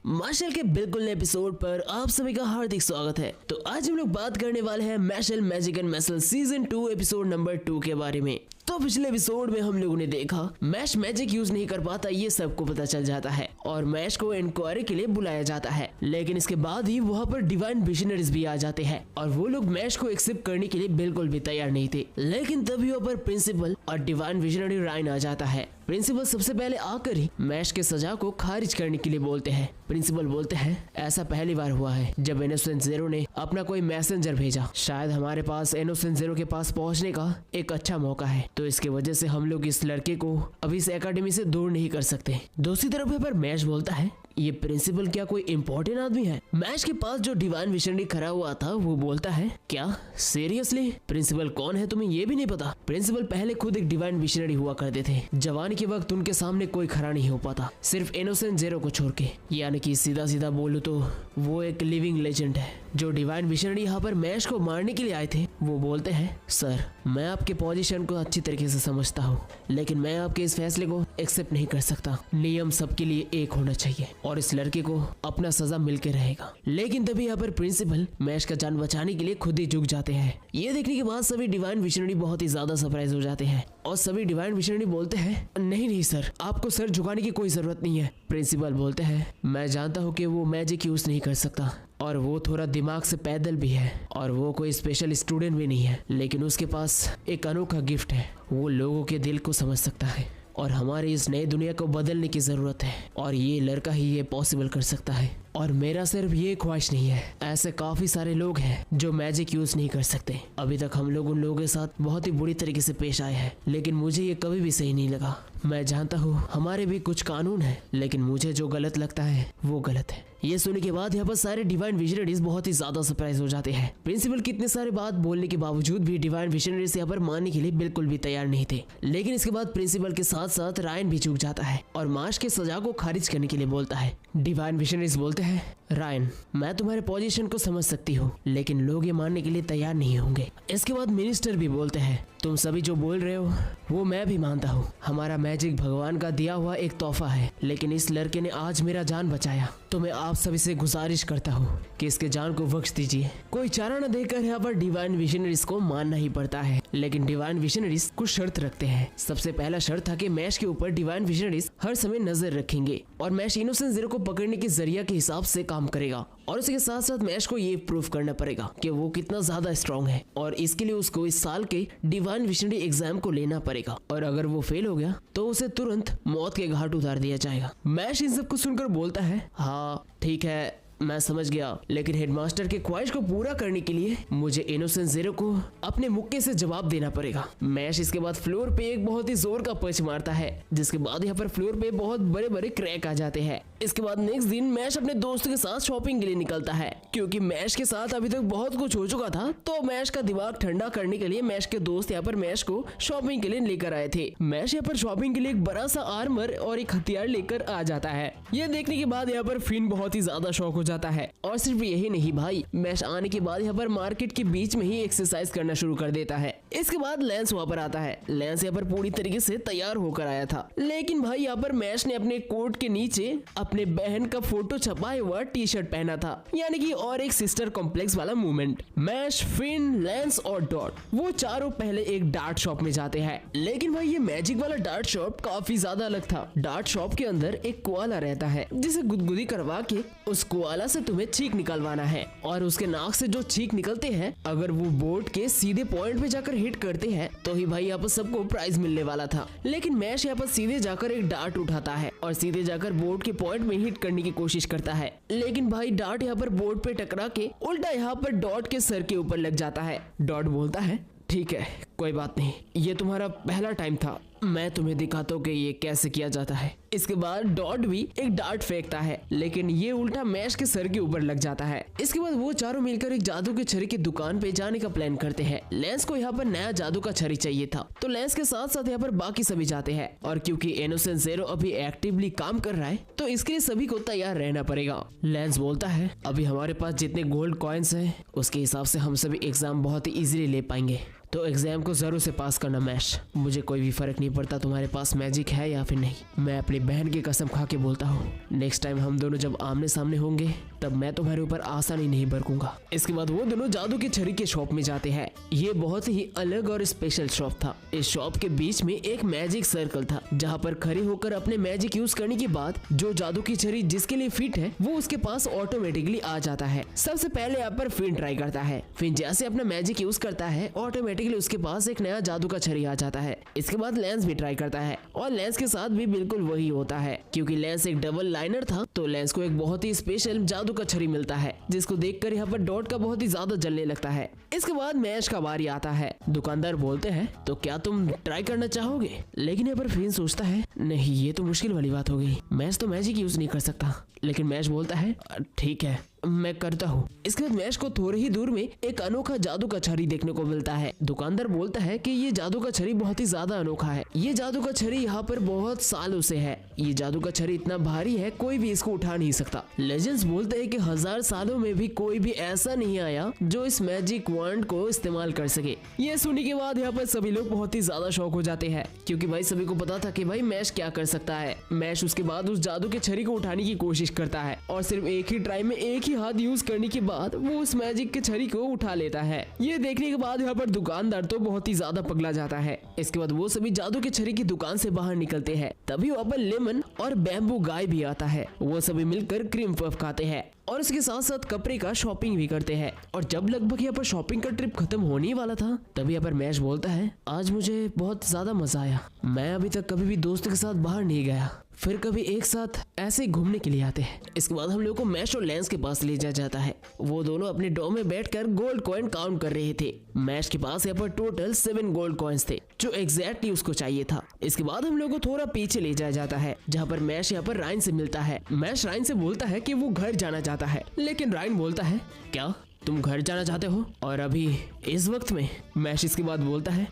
Martial के बिल्कुल नए एपिसोड पर आप सभी का हार्दिक स्वागत है। तो आज हम लोग बात करने वाले हैं martial magic and muscle season 2 episode number 2 के बारे में। तो पिछले एपिसोड में हम लोगों ने देखा मैश मैजिक यूज नहीं कर पाता, ये सबको पता चल जाता है और मैश को इंक्वायरी के लिए बुलाया जाता है। लेकिन इसके बाद ही वहाँ पर डिवाइन विजनरीज भी आ जाते हैं और वो लोग मैश को एक्सेप्ट करने के लिए बिल्कुल भी तैयार नहीं थे। लेकिन तभी वहाँ पर प्रिंसिपल और डिवाइन विजनरी रायन आ जाता है। प्रिंसिपल सबसे पहले आकर ही मैश के सजा को खारिज करने के लिए बोलते हैं। प्रिंसिपल बोलते हैं ऐसा पहली बार हुआ है जब इनोसेंट जीरो ने अपना कोई मैसेंजर भेजा। शायद हमारे पास इनोसेंट जीरो के पास पहुंचने का एक अच्छा मौका है, तो इसकी वजह से हम लोग इस लड़के को अभी इस एकेडमी से दूर नहीं कर सकते। दूसरी तरफ यहाँ पर मैश बोलता है ये प्रिंसिपल क्या कोई इम्पोर्टेंट आदमी है? मैश के पास जो डिवाइन विजनरी खड़ा हुआ था वो बोलता है क्या सीरियसली प्रिंसिपल कौन है तुम्हें ये भी नहीं पता? प्रिंसिपल पहले खुद एक डिवाइन विजनरी हुआ करते थे। जवानी के वक्त उनके सामने कोई खड़ा नहीं हो पाता, सिर्फ इनोसेंट जीरो को छोड़ के। यानी कि सीधा सीधा बोलूं तो वो एक लिविंग लेजेंड है। जो डिवाइन विजनरी यहाँ पर मैश को मारने के लिए आए थे वो बोलते हैं सर मैं आपके पोजीशन को अच्छी तरीके से समझता हूँ, लेकिन मैं आपके इस फैसले को एक्सेप्ट नहीं कर सकता। नियम सबके लिए एक होना चाहिए और इस लड़के को अपना सजा मिलके रहेगा। लेकिन तभी यहाँ पर प्रिंसिपल मैश का जान बचाने के लिए खुद ही झुक जाते हैं। ये देखने के बाद सभी डिवाइन विजनरी बहुत ही ज्यादा सरप्राइज हो जाते हैं और सभी डिवाइन विजनरी बोलते हैं नहीं नहीं सर, आपको सर झुकाने की कोई जरूरत नहीं है। प्रिंसिपल बोलते हैं मैं जानता हूँ कि वो मैजिक यूज नहीं कर सकता और वो थोड़ा दिमाग से पैदल भी है और वो कोई स्पेशल स्टूडेंट भी नहीं है, लेकिन उसके पास एक अनोखा गिफ्ट है। वो लोगों के दिल को समझ सकता है और हमारी इस नई दुनिया को बदलने की जरूरत है और ये लड़का ही ये पॉसिबल कर सकता है। और मेरा सिर्फ ये ख्वाहिश नहीं है, ऐसे काफी सारे लोग हैं जो मैजिक यूज नहीं कर सकते। अभी तक हम लोग उन लोगों के साथ बहुत ही बुरी तरीके से पेश आए हैं, लेकिन मुझे ये कभी भी सही नहीं लगा। मैं जानता हूँ हमारे भी कुछ कानून है, लेकिन मुझे जो गलत लगता है वो गलत है। ये सुनने के बाद यहाँ पर सारे डिवाइन विजनरीज बहुत ही ज्यादा सरप्राइज हो जाते हैं। प्रिंसिपल कितने सारे बात बोलने के बावजूद भी डिवाइन विजनरीज यहाँ पर मानने के लिए बिल्कुल भी तैयार नहीं थे। लेकिन इसके बाद प्रिंसिपल के साथ साथ रायन भी झुक जाता है और मार्श के सजा को खारिज करने के लिए बोलता है। डिवाइन विजनरीज बोलते हैं रायन मैं तुम्हारे पोजीशन को समझ सकती हूँ, लेकिन लोग ये मानने के लिए तैयार नहीं होंगे। इसके बाद मिनिस्टर भी बोलते हैं तुम सभी जो बोल रहे हो वो मैं भी मानता हूँ। हमारा मैजिक भगवान का दिया हुआ एक तोहफा है, लेकिन इस लड़के ने आज मेरा जान बचाया, तो मैं आप सभी से गुजारिश करता हूँ कि इसके जान को बख्श दीजिए। कोई चारा न देकर यहाँ पर डिवाइन विजनरीज को मानना ही पड़ता है, लेकिन डिवाइन विजनरीज कुछ शर्त रखते हैं। सबसे पहला शर्त था कि मैश के ऊपर डिवाइन विजनरीज हर समय नजर रखेंगे और मैश इनोसेंट जीरो को पकड़ने के जरिया के हिसाब से काम करेगा और उसके साथ साथ मैश को ये प्रूव करना पड़ेगा कि वो कितना ज्यादा स्ट्रॉन्ग है और इसके लिए उसको इस साल के डिवाइन विजनरी एग्जाम को लेना पड़ेगा और अगर वो फेल हो गया तो उसे तुरंत मौत के घाट उतार दिया जाएगा। मैश इन सब को सुनकर बोलता है हाँ ठीक है मैं समझ गया, लेकिन हेडमास्टर के ख्वाहिश को पूरा करने के लिए मुझे इनोसेंट जीरो को अपने मुक्के से जवाब देना पड़ेगा। मैश इसके बाद फ्लोर पे एक बहुत ही जोर का पंच मारता है, जिसके बाद यहाँ पर फ्लोर पे बहुत बड़े बड़े क्रैक आ जाते हैं। इसके बाद नेक्स्ट दिन मैश अपने दोस्तों के साथ शॉपिंग के लिए निकलता है। क्योंकि मैश के साथ अभी तक बहुत कुछ हो चुका था, तो मैश का दिमाग ठंडा करने के लिए मैश के दोस्त यहाँ पर मैश को शॉपिंग के लिए लेकर आए थे। मैश यहाँ पर शॉपिंग के लिए एक बड़ा सा आर्मर और एक हथियार लेकर आ जाता है। ये देखने के बाद यहाँ पर फिन बहुत ही ज्यादा शौक हो जाता है और सिर्फ यही नहीं भाई, मैश आने के बाद यहाँ पर मार्केट के बीच में ही एक्सरसाइज करना शुरू कर देता है। इसके बाद लेंस वहाँ पर आता है। लेंस यहाँ पर पूरी तरीके से तैयार होकर आया था, लेकिन भाई यहाँ पर मैश ने अपने कोट के नीचे अपने बहन का फोटो छपाया हुआ टी शर्ट पहना था, यानी कि और एक सिस्टर कॉम्प्लेक्स वाला मूवमेंट। मैश, फिन, लेंस और डॉट वो चारों पहले एक डार्ट शॉप में जाते हैं, लेकिन भाई ये मैजिक वाला डार्ट शॉप काफी ज्यादा अलग था। डार्ट शॉप के अंदर एक कोआला रहता है, जिसे गुदगुदी करवा के उस कोआला से तुम्हें चीख निकलवाना है और उसके नाक से जो चीख निकलते हैं अगर वो बोर्ड के सीधे पॉइंट पे जाकर हिट करते हैं तो ही भाई यहाँ पर सबको प्राइज मिलने वाला था। लेकिन मैश यहाँ पर सीधे जाकर एक डार्ट उठाता है और सीधे जाकर बोर्ड के पॉइंट में हिट करने की कोशिश करता है, लेकिन भाई डार्ट यहाँ पर बोर्ड पे टकरा के उल्टा यहाँ पर डॉट के सर के ऊपर लग जाता है। डॉट बोलता है ठीक है कोई बात नहीं, ये तुम्हारा पहला टाइम था, मैं तुम्हें दिखाता हूँ कि ये कैसे किया जाता है। इसके बाद डॉट भी एक डार्ट फेंकता है, लेकिन ये उल्टा मैश के सर के ऊपर लग जाता है। इसके बाद वो चारों मिलकर एक जादू के छड़ी की दुकान पे जाने का प्लान करते हैं। लेंस को यहाँ पर नया जादू का छड़ी चाहिए था, तो लेंस के साथ साथ यहाँ पर बाकी सभी जाते हैं और क्योंकि इनोसेंट जीरो अभी एक्टिवली काम कर रहा है तो इसके लिए सभी को तैयार रहना पड़ेगा। लेंस बोलता है अभी हमारे पास जितने गोल्ड कॉइन्स हैं उसके हिसाब से हम सभी एग्जाम बहुत ही इजीली ले पाएंगे, तो एग्जाम को जरूर से पास करना मैश। मुझे कोई भी फर्क नहीं पड़ता तुम्हारे पास मैजिक है या फिर नहीं। मैं अपनी बहन की कसम खा के बोलता हूँ, नेक्स्ट टाइम हम दोनों जब आमने सामने होंगे तब मैं तुम्हारे ऊपर आसानी नहीं बरतूंगा। इसके बाद वो दोनों जादू की छड़ी के शॉप में जाते हैं। ये बहुत ही अलग और स्पेशल शॉप था। इस शॉप के बीच में एक मैजिक सर्कल था, जहाँ पर खड़े होकर अपने मैजिक यूज करने के बाद जो जादू की छड़ी जिसके लिए फिट है वो उसके पास ऑटोमेटिकली आ जाता है। सबसे पहले यहाँ पर फिन ट्राई करता है। फिन जैसे अपना मैजिक यूज करता है ऑटोमेटिकली उसके पास एक नया जादू का छड़ी आ जाता है। इसके बाद लेंस भी ट्राई करता है और लेंस के साथ भी बिल्कुल वही होता है। क्योंकि लेंस एक डबल लाइनर था तो लेंस को एक बहुत ही स्पेशल जादू का छड़ी मिलता है, जिसको देखकर यहाँ पर डॉट का बहुत ही ज्यादा जलने लगता है। इसके बाद मैश का बारी आता है। दुकानदार बोलते हैं तो क्या तुम ट्राई करना चाहोगे? लेकिन यहाँ पर फिन सोचता है नहीं, ये तो मुश्किल वाली बात हो गई, मैश तो मैजिक यूज नहीं कर सकता। लेकिन मैश बोलता है ठीक है मैं करता हूँ। इसके बाद मैश को थोड़ी ही दूर में एक अनोखा जादू का छड़ी देखने को मिलता है। दुकानदार बोलता है कि ये जादू का छड़ी बहुत ही ज्यादा अनोखा है। ये जादू का छड़ी यहाँ पर बहुत सालों से है। ये जादू का छड़ी इतना भारी है कोई भी इसको उठा नहीं सकता। लेजेंड्स बोलते हैं कि 1000 सालों में भी कोई भी ऐसा नहीं आया जो इस मैजिक वॉन्ड को इस्तेमाल कर सके। ये सुनने के बाद यहाँ पर सभी लोग बहुत ही ज्यादा शॉक हो जाते हैं, क्योंकि भाई सभी को पता था कि भाई मैश क्या कर सकता है। मैश उसके बाद उस जादू के छड़ी को उठाने की कोशिश करता है और सिर्फ एक ही ट्राई में एक ही हाथ यूज करने के बाद वो उस मैजिक के छड़ी को उठा लेता है। ये देखने के बाद यहाँ पर दुकानदार तो बहुत ही ज्यादा पगला जाता है। इसके बाद वो सभी जादू के छड़ी की दुकान से बाहर निकलते हैं। तभी वहाँ पर लेमन और बैम्बू गाय भी आता है। वो सभी मिलकर क्रीम पफ खाते हैं और इसके साथ साथ कपड़े का शॉपिंग भी करते हैं। और जब लगभग यहाँ पर शॉपिंग का ट्रिप खत्म होने वाला था तभी यहाँ पर मैश बोलता है आज मुझे बहुत ज्यादा मजा आया। मैं अभी तक कभी भी दोस्त के साथ बाहर नहीं गया, फिर कभी एक साथ ऐसे ही घूमने के लिए आते हैं। इसके बाद हम लोग को मैश और लेंस के पास ले जाया जाता है। वो दोनों अपने डॉ में बैठकर गोल्ड कॉइन काउंट कर रहे थे। मैश के पास यहाँ पर टोटल 7 गोल्ड कॉइन्स थे जो एग्जैक्टली उसको चाहिए था। इसके बाद हम लोग को थोड़ा पीछे ले जाया जाता है, जहाँ पर मैश यहाँ पर राइन से मिलता है। मैश राइन से बोलता है कि वो घर जाना चाहता है, लेकिन राइन बोलता है क्या तुम घर जाना चाहते हो और अभी इस वक्त में? मैश इसके बाद बोलता है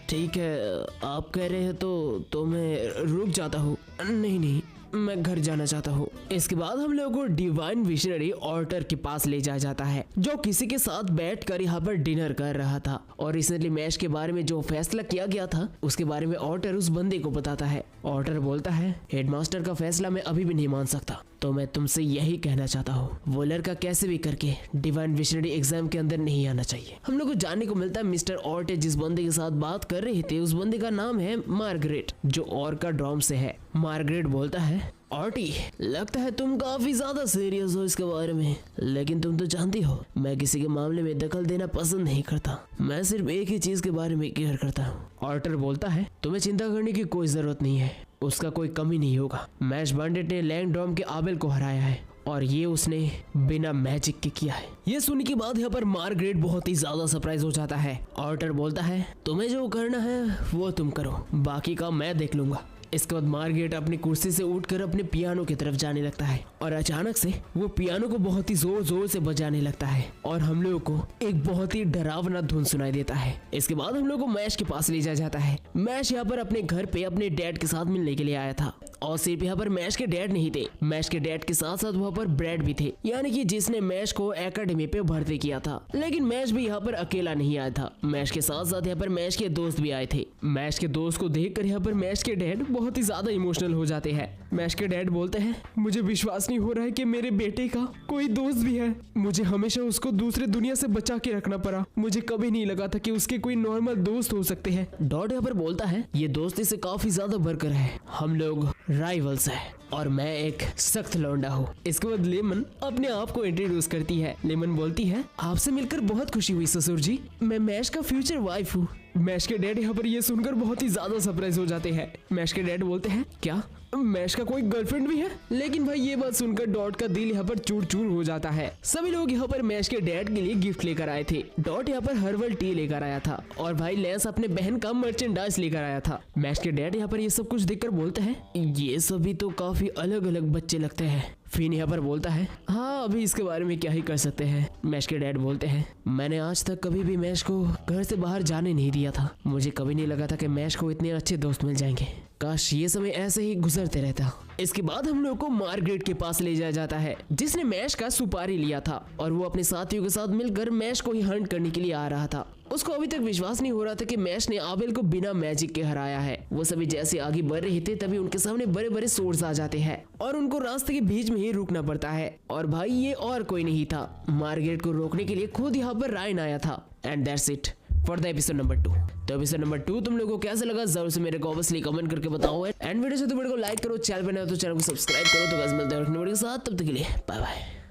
ठीक है आप कह रहे हैं तो मैं रुक जाता हूँ। नहीं मैं घर जाना चाहता हूँ। इसके बाद हम लोगों को डिवाइन विशनरी ऑर्टर के पास ले जाया जाता है, जो किसी के साथ बैठकर यहाँ पर डिनर कर रहा था। और रिसेंटली मैश के बारे में जो फैसला किया गया था उसके बारे में ऑर्टर उस बंदे को बताता है। ऑर्टर बोलता है हेडमास्टर का फैसला मैं अभी भी नहीं मान सकता, तो मैं तुमसे यही कहना चाहता हूँ वो लड़का कैसे भी करके डिवाइन विशनरी एग्जाम के अंदर नहीं आना चाहिए। हम लोग को जानने को मिलता है मिस्टर ऑर्टे जिस बंदे के साथ बात कर रहे थे उस बंदे का नाम है मार्गरेट, जो और का ड्रॉम से है। मार्गरेट बोलता है ऑर्टी लगता है तुम काफी ज्यादा सीरियस हो इसके बारे में, लेकिन तुम तो जानती हो मैं किसी के मामले में दखल देना पसंद नहीं करता। मैं सिर्फ एक ही चीज के बारे में केयर करता हूँ। ऑर्टर बोलता है तुम्हें चिंता करने की कोई जरूरत नहीं है, उसका कोई कमी नहीं होगा। मैश बैंडिट ने लैंगड्रॉम के आबेल को हराया है और ये उसने बिना मैजिक के किया है। ये सुनने के बाद यहाँ पर मार्गरेट बहुत ही ज्यादा सरप्राइज हो जाता है। ऑर्टर बोलता है तुम्हें जो करना है वो तुम करो, बाकी का मैं देख लूंगा। इसके बाद मार्गरेट अपनी कुर्सी से उठकर अपने पियानो की तरफ जाने लगता है और अचानक से वो पियानो को बहुत ही जोर जोर से बजाने लगता है और हम लोगों को एक बहुत ही डरावना धुन सुनाई देता है। इसके बाद हम लोग को मैश के पास ले जाया जाता है। मैश यहाँ पर अपने घर पे अपने डैड के साथ मिलने के लिए आया था और सिर्फ यहाँ पर मैश के डैड नहीं थे, मैश के डैड के साथ साथ वहाँ पर ब्रैड भी थे, यानी कि जिसने मैश को एकेडमी पे भर्ती किया था। लेकिन मैश भी यहाँ पर अकेला नहीं आया था, मैश के साथ साथ यहाँ पर मैश के दोस्त भी आए थे। मैश के दोस्त को देखकर यहाँ पर मैश के डैड बहुत ही ज्यादा इमोशनल हो जाते हैं। मैश के डैड बोलते हैं मुझे विश्वास नहीं हो रहा है कि मेरे बेटे का कोई दोस्त भी है। मुझे हमेशा उसको दूसरे दुनिया से बचा के रखना पड़ा, मुझे कभी नहीं लगा था कि उसके कोई नॉर्मल दोस्त हो सकते हैं। डॉट यहाँ पर बोलता है ये दोस्ती से काफी ज्यादा बढ़कर है, हम लोग राइवल्स है और मैं एक सख्त लौंडा हूँ। इसके बाद लेमन अपने आप को इंट्रोड्यूस करती है। लेमन बोलती है आपसे मिलकर बहुत खुशी हुई ससुर जी, मैं मैश का फ्यूचर वाइफ हूँ। मैश के डैड यहाँ पर ये सुनकर बहुत ही ज्यादा सरप्राइज हो जाते हैं। मैश के डैड बोलते हैं क्या मैश का कोई गर्लफ्रेंड भी है? लेकिन भाई ये बात सुनकर डॉट का दिल यहाँ पर चूर चूर हो जाता है। सभी लोग यहाँ पर मैश के डैड के लिए गिफ्ट लेकर आए थे। डॉट यहाँ पर हर्बल टी लेकर आया था और भाई लेंस अपने बहन का मर्चेंडाइज लेकर आया था। मैश के डैड यहाँ पर ये सब कुछ देखकर बोलते हैं ये सभी तो काफी अलग अलग बच्चे लगते हैं। फिन यहाँ पर बोलता है हाँ अभी इसके बारे में क्या ही कर सकते हैं। मैश के डैड बोलते हैं मैंने आज तक कभी भी मैश को घर से बाहर जाने नहीं दिया था, मुझे कभी नहीं लगा था कि मैश को इतने अच्छे दोस्त मिल जाएंगे, काश ये समय ऐसे ही गुजरते रहता। इसके बाद हम लोग को मार्गरेट के पास ले जाया जाता है जिसने मैश का सुपारी लिया था और वो अपने साथियों के साथ मिलकर मैश को ही हंट करने के लिए आ रहा था। उसको अभी तक विश्वास नहीं हो रहा था कि मैश ने आबेल को बिना मैजिक के हराया है। वो सभी जैसे आगे बढ़ रहे थे तभी उनके सामने बड़े बड़े सोर्स आ जाते हैं और उनको रास्ते के बीच में ही रुकना पड़ता है। और भाई ये और कोई नहीं था, मार्गरेट को रोकने के लिए खुद यहाँ पर रायन आया था। And that's it for the episode number 2। तो एपिसोड नंबर 2 तुम लोगों को कैसा लगा जरूर से मेरे को ऑब्वियसली कमेंट करके बताओ। एंड वीडियो से तो वीडियो को लाइक करो, चैनल पे नए हो तो चैनल को सब्सक्राइब करो। तो गाइस मिलते हैं अगले वीडियो के साथ, तब तक के लिए बाय बाय।